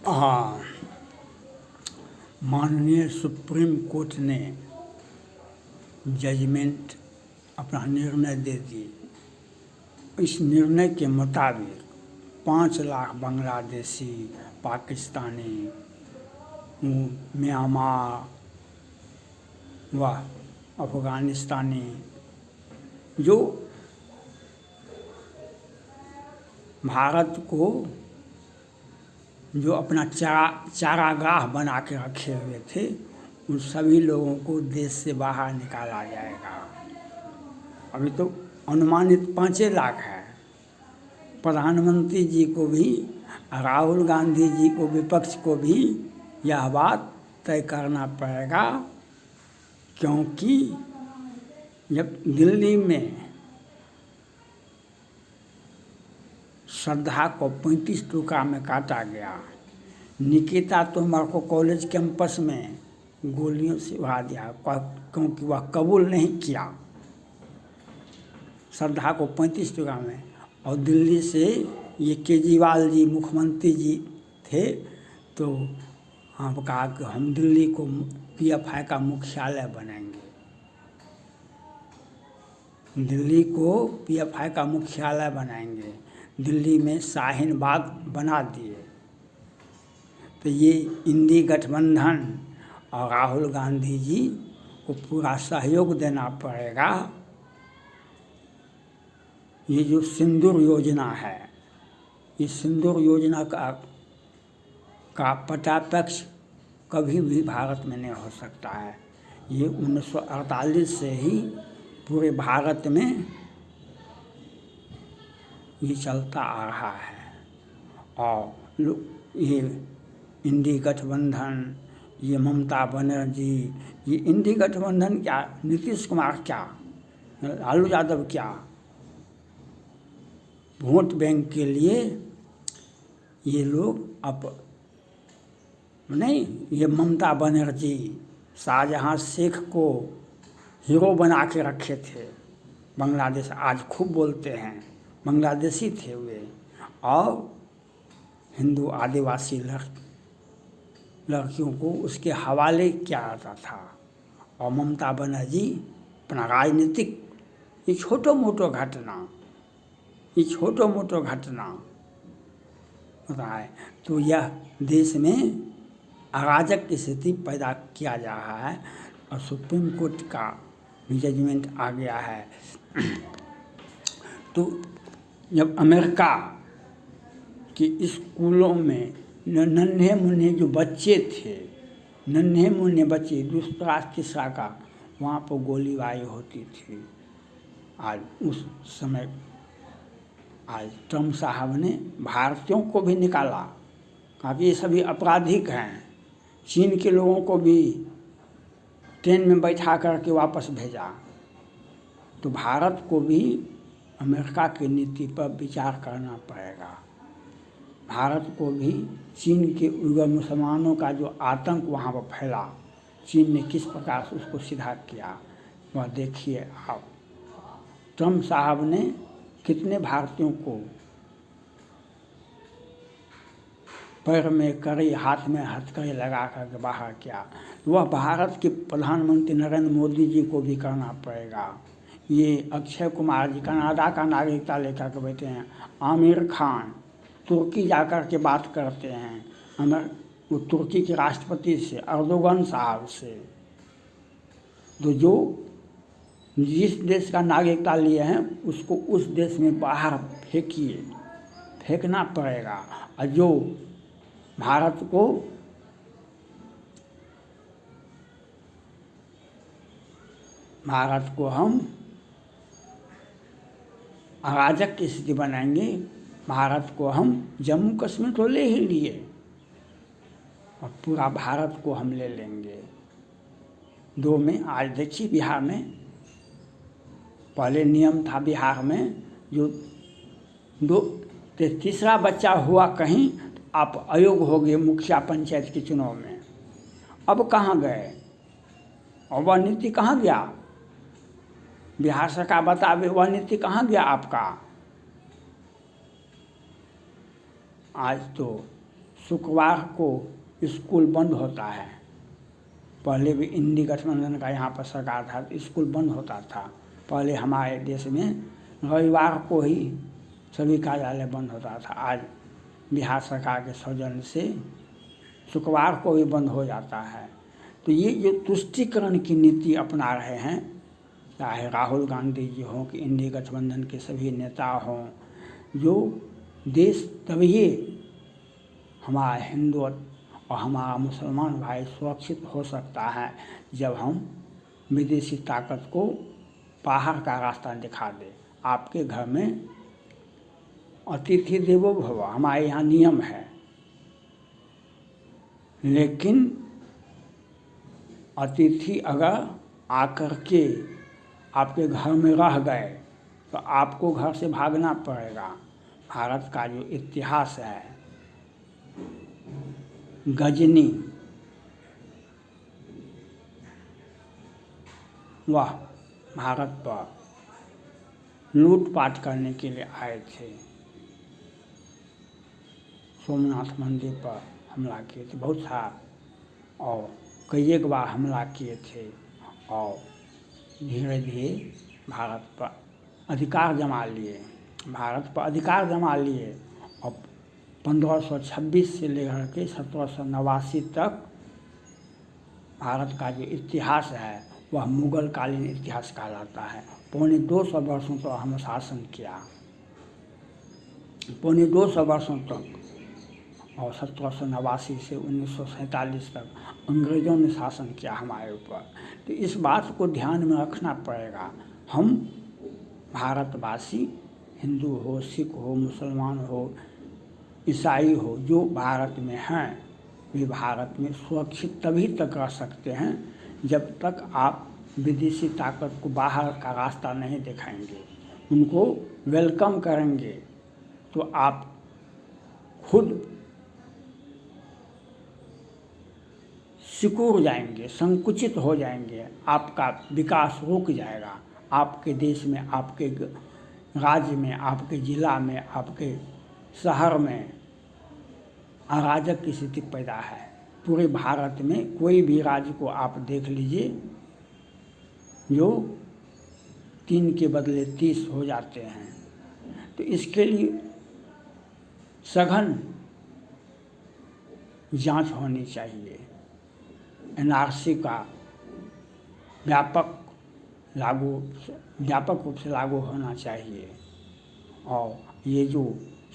हाँ, माननीय supreme court ने जजमेंट अपना निर्णय दे दिए। इस निर्णय के मुताबिक 5 लाख बांग्लादेशी, पाकिस्तानी, म्यांमार व अफ़गानिस्तानी जो भारत को जो अपना चारागाह बना के रखे हुए थे, उन सभी लोगों को देश से बाहर निकाला जाएगा। अभी तो अनुमानित 5 लाख है। प्रधानमंत्री जी को भी, राहुल गांधी जी को, विपक्ष को भी यह बात तय करना पड़ेगा, क्योंकि जब दिल्ली में श्रद्धा को 35 टुकड़ा में काटा गया, निकिता तोमर को कॉलेज कैंपस में गोलियों से उड़ा दिया क्योंकि वह कबूल नहीं किया श्रद्धा को 35 टुकड़ा में। और दिल्ली से ये केजरीवाल जी मुख्यमंत्री जी थे, तो हम कहा कि हम दिल्ली को पीएफआई का मुख्यालय बनाएंगे, दिल्ली को पीएफआई का मुख्यालय बनाएंगे। दिल्ली में शाहीन बाग बना दिए। तो ये इंडी गठबंधन और राहुल गांधी जी को पूरा सहयोग देना पड़ेगा। ये जो सिंदूर योजना है, ये सिंदूर योजना का पटापक्ष कभी भी भारत में नहीं हो सकता है। ये 1948 से ही पूरे भारत में ये चलता आ रहा है। और ये इंडी गठबंधन, ये ममता बनर्जी, ये इंडी गठबंधन क्या, नीतीश कुमार क्या, लालू यादव क्या, वोट बैंक के लिए ये लोग नहीं, ये ममता बनर्जी शाहजहां शेख को हीरो बना के रखे थे। बांग्लादेश आज खूब बोलते हैं, बांग्लादेशी थे वे, और हिंदू आदिवासी लड़कियों को उसके हवाले किया जाता था। और ममता बनर्जी अपना राजनीतिक ये छोटो मोटो घटना होता है, तो यह देश में अराजक की स्थिति पैदा किया जा रहा है। और सुप्रीम कोर्ट का भी जजमेंट आ गया है। तो जब अमेरिका के स्कूलों में नन्हे मुन्ने जो बच्चे थे, नन्हे मुन्ने बच्चे, दूसरा तीसरा का, वहाँ पर गोलीबारी होती थी। आज उस समय आज ट्रम्प साहब ने भारतीयों को भी निकाला, कहा कि ये सभी आपराधिक हैं। चीन के लोगों को भी ट्रेन में बैठा करके वापस भेजा। तो भारत को भी अमेरिका की नीति पर विचार करना पड़ेगा। भारत को भी चीन के उइगर मुसलमानों का जो आतंक वहाँ पर फैला, चीन ने किस प्रकार से उसको सीधा किया, वह देखिए आप। ट्रम्प साहब ने कितने भारतीयों को पैर में कड़ी, हाथ में हथकड़ी लगा करके बाहर किया। वह भारत के प्रधानमंत्री नरेंद्र मोदी जी को भी करना पड़ेगा। ये अक्षय कुमार जी कनाडा का नागरिकता लेकर के बैठे हैं। आमिर खान तुर्की जाकर के बात करते हैं, वो तुर्की के राष्ट्रपति से, अर्दोगन साहब से। तो जो जिस देश का नागरिकता लिए हैं उसको उस देश में बाहर फेंकिए, फेंकना पड़ेगा। और जो भारत को हम अराजक की स्थिति बनाएंगे, भारत को हम जम्मू कश्मीर तो ले ही लिए और पूरा भारत को हम ले लेंगे। 2 में आज देखिए बिहार में, पहले नियम था बिहार में, जो तीसरा बच्चा हुआ कहीं तो आप अयोग्य हो गए मुखिया पंचायत के चुनाव में। अब कहाँ गए, और वह नीति कहाँ गया? बिहार सरकार बतावे वह नीति कहाँ गया आपका? आज तो शुक्रवार को स्कूल बंद होता है। पहले भी इंडी गठबंधन का यहाँ पर सरकार था तो स्कूल बंद होता था। पहले हमारे देश में रविवार को ही सभी कार्यालय बंद होता था। आज बिहार सरकार के सौजन्य से शुक्रवार को भी बंद हो जाता है। तो ये जो तुष्टीकरण की नीति अपना रहे हैं, चाहे राहुल गांधी जी हों कि इंडी गठबंधन के सभी नेता हों, जो देश तभी हमारा हिंदू और हमारा मुसलमान भाई सुरक्षित हो सकता है जब हम विदेशी ताकत को बाहर का रास्ता दिखा दें। आपके घर में अतिथि देवो भव हमारे यहाँ नियम है, लेकिन अतिथि अगर आकर के आपके घर में रह गए तो आपको घर से भागना पड़ेगा। भारत का जो इतिहास है, गजनी वह भारत पर लूटपाट करने के लिए आए थे। सोमनाथ मंदिर पर हमला किए थे बहुत सारा, और कई एक बार हमला किए थे, और धीरे धीरे भारत पर अधिकार जमा लिए। और 1526 से लेकर के 1789 तक भारत का जो इतिहास है वह मुगल कालीन इतिहास कहलाता है। पौने 200 वर्षों तक हम शासन किया, पौने 200 वर्षों तक। और 1789 से 1947 तक अंग्रेज़ों ने शासन किया हमारे ऊपर। तो इस बात को ध्यान में रखना पड़ेगा। हम भारतवासी, हिंदू हो, सिख हो, मुसलमान हो, ईसाई हो, जो भारत में हैं, वे भारत में सुरक्षित तभी तक रह सकते हैं जब तक आप विदेशी ताकत को बाहर का रास्ता नहीं दिखाएंगे, उनको वेलकम करेंगे, तो आप खुद सिकुड़ जाएंगे, संकुचित हो जाएंगे, आपका विकास रुक जाएगा। आपके देश में, आपके राज्य में, आपके ज़िला में, आपके शहर में अराजक की स्थिति पैदा है। पूरे भारत में कोई भी राज्य को आप देख लीजिए जो 3 के बदले 30 हो जाते हैं। तो इसके लिए सघन जांच होनी चाहिए। एनआरसी का व्यापक रूप से लागू होना चाहिए। और ये जो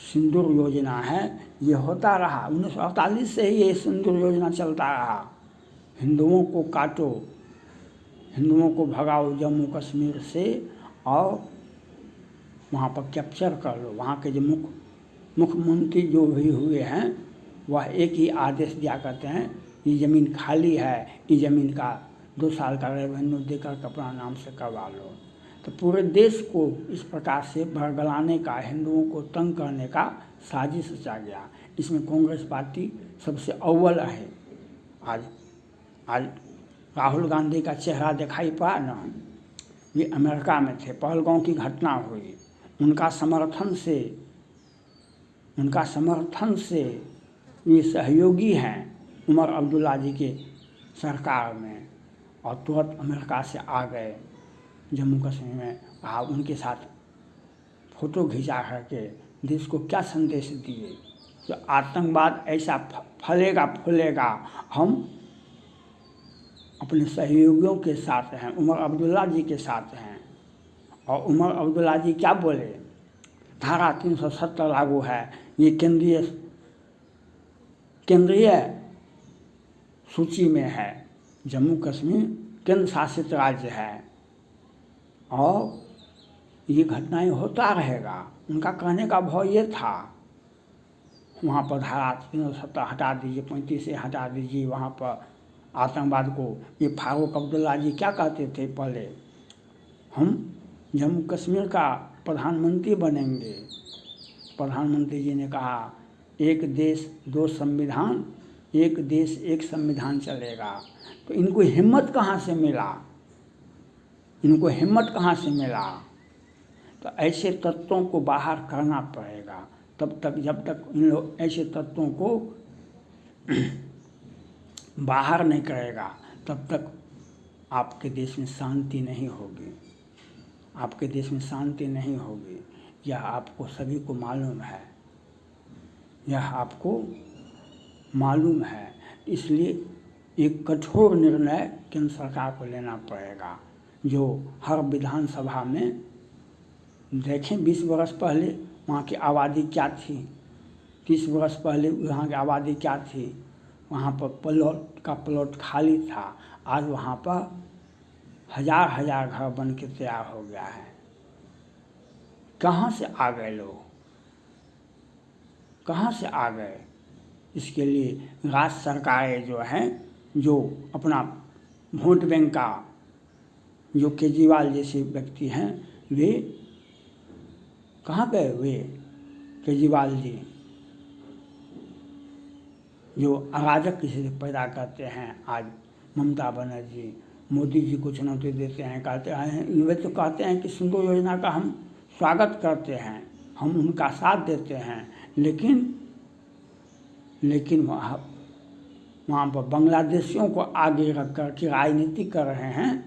सिंदूर योजना है, ये होता रहा 1948 से ही ये सिंदूर योजना चलता रहा। हिंदुओं को काटो, हिंदुओं को भगाओ जम्मू कश्मीर से और वहाँ पर कैप्चर कर लो। वहाँ के जो मुख्यमंत्री जो भी हुए हैं वह एक ही आदेश दिया करते हैं, ये ज़मीन खाली है, ये ज़मीन का 2 साल का रेवेन्यू देकर अपना नाम से करवा लो। तो पूरे देश को इस प्रकार से भड़बड़ाने का, हिंदुओं को तंग करने का साजिश रचा गया। इसमें कांग्रेस पार्टी सबसे अव्वल है। आज राहुल गांधी का चेहरा दिखाई पड़ा ना, ये अमेरिका में थे, पहलगांव की घटना हुई, उनका समर्थन से ये सहयोगी हैं उमर अब्दुल्ला जी के सरकार में, और तुरंत अमेरिका से आ गए जम्मू कश्मीर में। आप उनके साथ फ़ोटो खिंचा करके देश को क्या संदेश दिए कि आतंकवाद ऐसा फैलेगा फूलेगा, हम अपने सहयोगियों के साथ हैं, उमर अब्दुल्ला जी के साथ हैं। और उमर अब्दुल्ला जी क्या बोले, धारा 370 लागू है, ये केंद्रीय सूची में है, जम्मू कश्मीर केंद्र शासित राज्य है और ये घटनाएं होता रहेगा। उनका कहने का भाव ये था, वहाँ पर धारा 370 हटा दीजिए, 35 से हटा दीजिए, वहाँ पर आतंकवाद को। ये फारूक अब्दुल्ला जी क्या कहते थे पहले, हम जम्मू कश्मीर का प्रधानमंत्री बनेंगे। प्रधानमंत्री जी ने कहा 1 देश 2 संविधान, 1 देश 1 संविधान चलेगा। तो इनको हिम्मत कहाँ से मिला? तो ऐसे तत्वों को बाहर करना पड़ेगा। तब तक जब तक इन लोग ऐसे तत्वों को बाहर नहीं करेगा तब तक आपके देश में शांति नहीं होगी। आपके देश में शांति नहीं होगी, यह आपको सभी को मालूम है, यह आपको मालूम है। इसलिए एक कठोर निर्णय केंद्र सरकार को लेना पड़ेगा, जो हर विधानसभा में देखें 20 वर्ष पहले वहाँ की आबादी क्या थी, 30 वर्ष पहले वहाँ की आबादी क्या थी। वहाँ पर प्लॉट खाली था, आज वहाँ पर हजार हजार घर बन के तैयार हो गया है। कहाँ से आ गए लोग, कहाँ से आ गए? इसके लिए राज्य सरकारें जो हैं, जो अपना वोट बैंक का, जो केजरीवाल जैसे व्यक्ति हैं, वे कहाँ गए? वे केजरीवाल जी जो अराजक किसी से पैदा करते हैं, आज ममता बनर्जी मोदी जी को चुनौती देते हैं, कहते हैं, वे तो कहते हैं कि सिंधु योजना का हम स्वागत करते हैं, हम उनका साथ देते हैं, लेकिन वहाँ पर बांग्लादेशियों को आगे रख कर के राजनीति कर रहे हैं,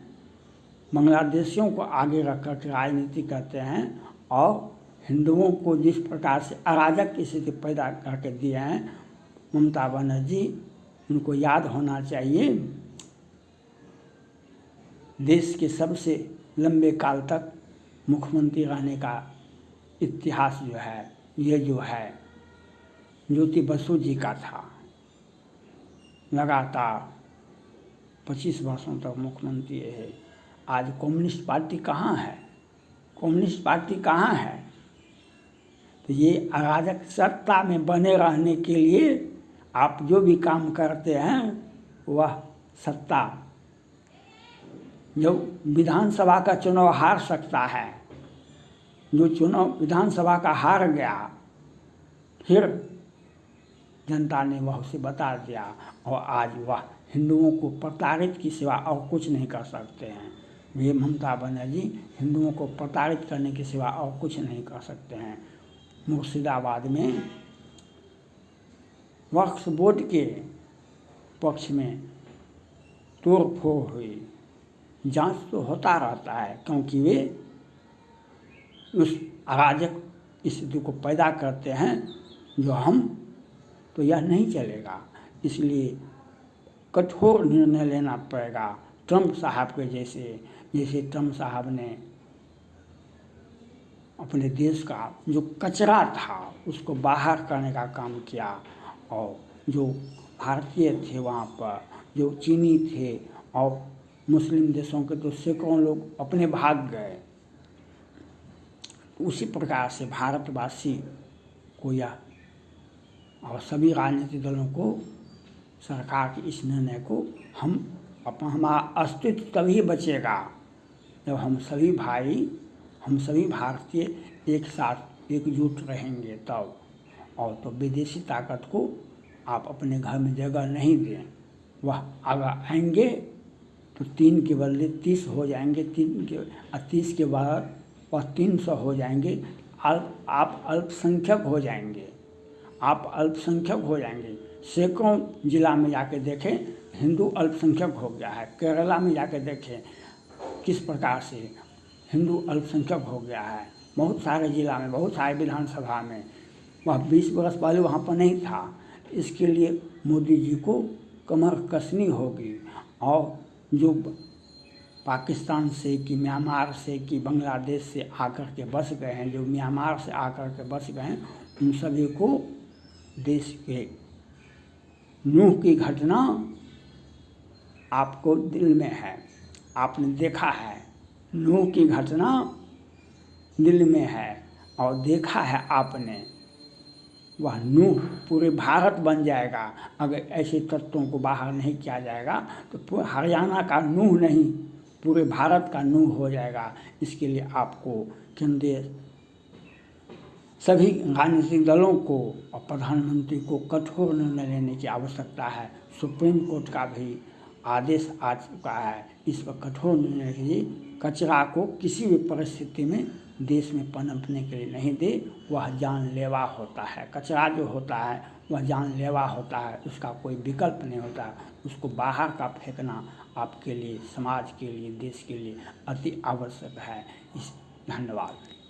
बांग्लादेशियों को आगे रख कर के राजनीति करते हैं, और हिंदुओं को जिस प्रकार से अराजक की स्थिति पैदा करके दिए हैं ममता बनर्जी, उनको याद होना चाहिए देश के सबसे लंबे काल तक मुख्यमंत्री रहने का इतिहास जो है, ये जो है ज्योति बसु जी का था। लगातार 25 वर्षों तक मुख्यमंत्री है। आज कम्युनिस्ट पार्टी कहाँ है? कम्युनिस्ट पार्टी कहाँ है? तो ये अराजक सत्ता में बने रहने के लिए आप जो भी काम करते हैं, वह सत्ता, जो विधानसभा का चुनाव हार सकता है, जो चुनाव विधानसभा का हार गया, फिर जनता ने वह उसे बता दिया, और आज वह हिंदुओं को प्रताड़ित की सिवा और कुछ नहीं कर सकते हैं। ये ममता बनर्जी हिंदुओं को प्रताड़ित करने के सिवा और कुछ नहीं कर सकते हैं। मुर्शिदाबाद में वक्फ बोर्ड के पक्ष में तोड़ फोड़ हुई, जांच तो होता रहता है, क्योंकि वे उस अराजक स्थिति को पैदा करते हैं जो हम, तो यह नहीं चलेगा। इसलिए कठोर निर्णय लेना पड़ेगा। ट्रंप साहब के जैसे ट्रंप साहब ने अपने देश का जो कचरा था उसको बाहर करने का काम किया, और जो भारतीय थे वहाँ पर, जो चीनी थे और मुस्लिम देशों के तो सैकड़ों लोग अपने भाग गए। उसी प्रकार से भारतवासी को यह, और सभी राजनीतिक दलों को, सरकार के इस निर्णय को हमारा अस्तित्व तभी बचेगा जब हम सभी भाई, हम सभी भारतीय एक साथ एकजुट रहेंगे तब। और तो विदेशी ताकत को आप अपने घर में जगह नहीं दें। वह अगर आएंगे तो 3 के बदले 30 हो जाएंगे, 30 के बाद वह 300 हो जाएंगे। आप अल्पसंख्यक हो जाएंगे, आप अल्पसंख्यक हो जाएंगे। सैकड़ों जिला में जाके देखें, हिंदू अल्पसंख्यक हो गया है। केरला में जाके देखें किस प्रकार से हिंदू अल्पसंख्यक हो गया है। बहुत सारे जिला में, बहुत सारे विधानसभा में, वह 20 वर्ष पहले वहाँ पर नहीं था। इसके लिए मोदी जी को कमर कसनी होगी, और जो पाकिस्तान से कि म्यांमार से कि बांग्लादेश से आकर के बस गए हैं, जो म्यांमार से आकर के बस गए हैं, उन सभी को देश के नूह की घटना आपको दिल में है, आपने देखा है। नूह की घटना दिल में है और देखा है आपने। वह नूह पूरे भारत बन जाएगा अगर ऐसे तत्वों को बाहर नहीं किया जाएगा। तो हरियाणा का नूह नहीं, पूरे भारत का नूह हो जाएगा। इसके लिए आपको केंद्रीय सभी राजनीतिक दलों को और प्रधानमंत्री को कठोर निर्णय लेने की आवश्यकता है। सुप्रीम कोर्ट का भी आदेश आ चुका है, इस पर कठोर निर्णय के लिए कचरा को किसी भी परिस्थिति में देश में पनपने के लिए नहीं दे। वह जानलेवा होता है, कचरा जो होता है वह जानलेवा होता है, उसका कोई विकल्प नहीं होता है। उसको बाहर का फेंकना आपके लिए, समाज के लिए, देश के लिए अति आवश्यक है। धन्यवाद।